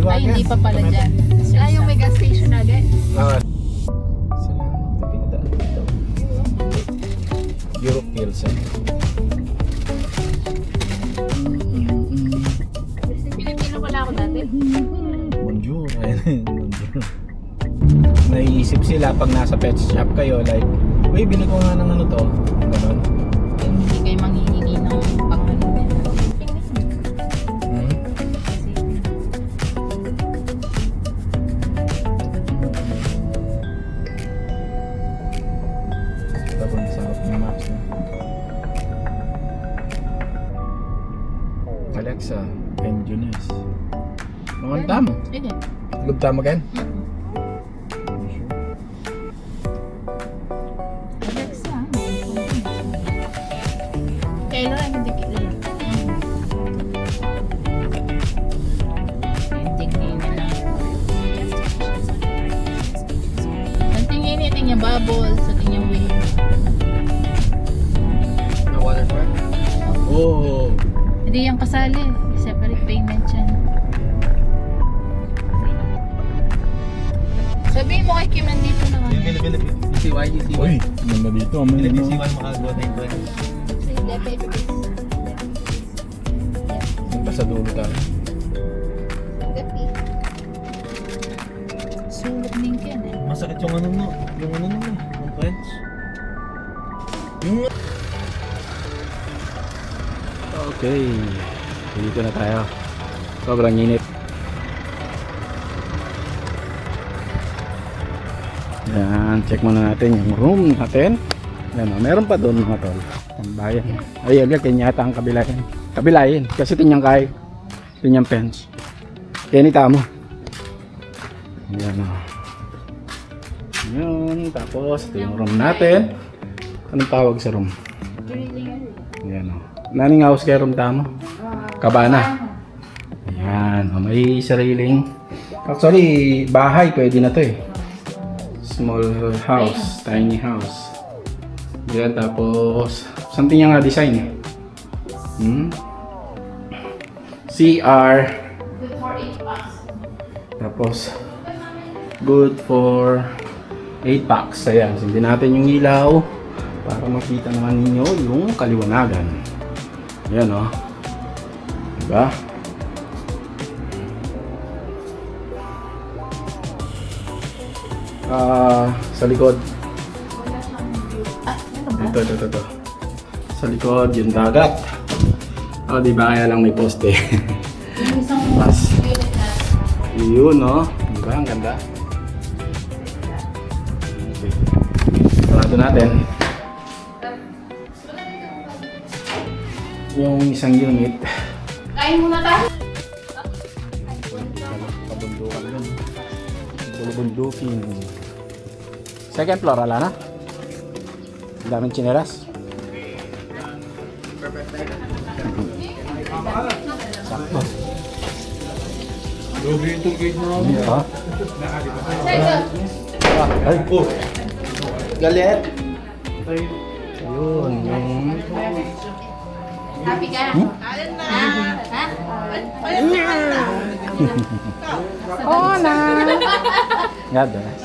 Ay, hindi pa pala dyan. Yung may gas station agad. Salamat. Pinadaan dito. Europe Nielsen. Pilipino pala ako dati. Bonjour. Bonjour. Naiisip sila pag nasa pet shop kayo, like, uy, bili ko nga ng ano to. Ganon. Hindi kayo manghihingi ng pangalan nila. Tapos sarap ng maps na. Alexa and Juness. Manganta mo. Sige. Lugta mo ken? Alexa. Kailan hindi kita. Tingin nila. Ang tingin yung bubble sa tingin wave. Na waterfront? Oh. Hindi yung kasali. Separate payment yan. Sabihin mo kay Kim nandito na kami. Yung Pilipino, CY, Uy, ganda dito. May Pilipino ano. CY makagawa tayong friends. Basta dulo tayo. Sulok din yan eh. Masakit yung ano no, yung friends. Okay. Dito na tayo. Sobrang init. Yan, check muna natin yung room natin. Yan, meron pa doon mga tol. Ang bayan. Ay, kanya yata ang kabilayan. Kabilayin. Kasi tinyang kay. Tinyang fence. Kaya ni tamo. Yan o. Yun. Tapos, ito yung room natin. Anong tawag sa room? Yan o. Naning house kay room tamo? Kabana. Yan. O, may sariling. Actually, bahay. Pwede na to eh. Small house, tiny house. Yan, tapos something yung design eh. CR. Tapos good for 8 packs. Ayan, sundin natin yung ilaw para makita naman ninyo yung kaliwanagan. Ayan o. Diba? Sa likod. Ito. Sa likod, yung dagat. Di ba kaya lang may poste? Mas, yun, no? Di ba? Ang ganda. Okay. Sarado natin. Yung isang unit. Kain muna tayo. Pabundukan yun. Bulubundukin. Second floor, ala na? Ang daming chineras. Sakto. Dobe yung tugig na ako. Ha? Ay, Oh! Galit! yun. Yung... Happy ka? Alin na? Ha? Oh, na! God bless.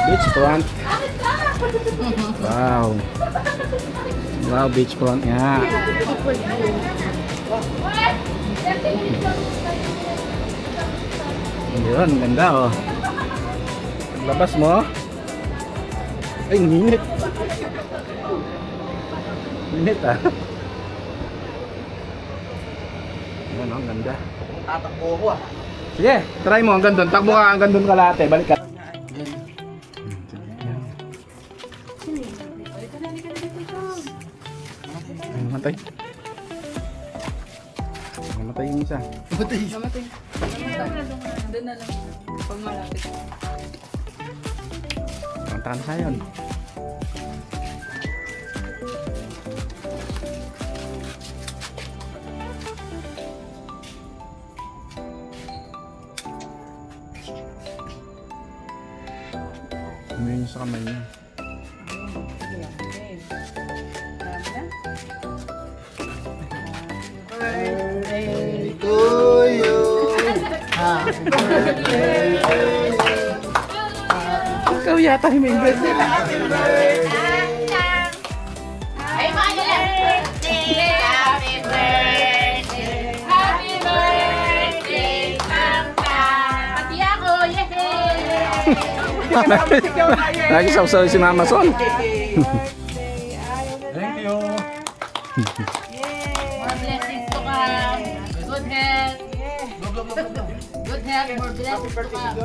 Beach front. Wow. Wow, beach front nga. Yun, ganda oh. Paglabas mo. Ay, init. Init ah. Yan oh, ganda. Tatakbo ko ah. Sige, try mo hanggang doon. Takbo ka hanggang doon kalate. Balik ka. Mamatay. Mamatay yung isa. Mamatay. Doon na lang. Pag malapit. Kantahan sa yun. Ano yun sa kamay niya? Birthday Ikaw yata yung main birthday. Ay, mga birthday! Happy birthday! Happy birthday, Pampa! Pati ako! Yay! Lagi saw si Mama Sol. Thank you. More blessings to come. Good health. Good health. More blessings to come.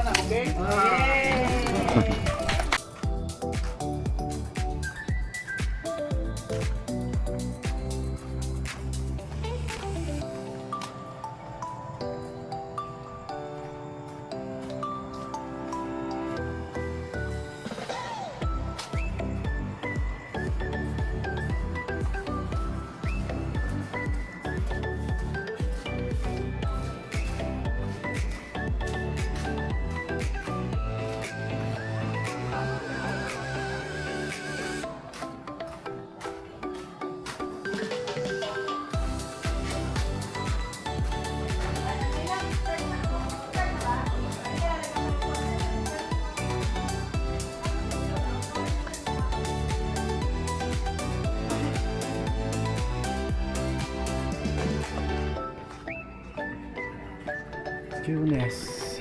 Juness.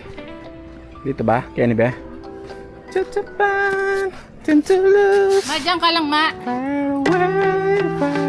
Dito ba? Kenny ba? Japan, Tentulus. Ma, dyan ka lang, Ma. Far away, far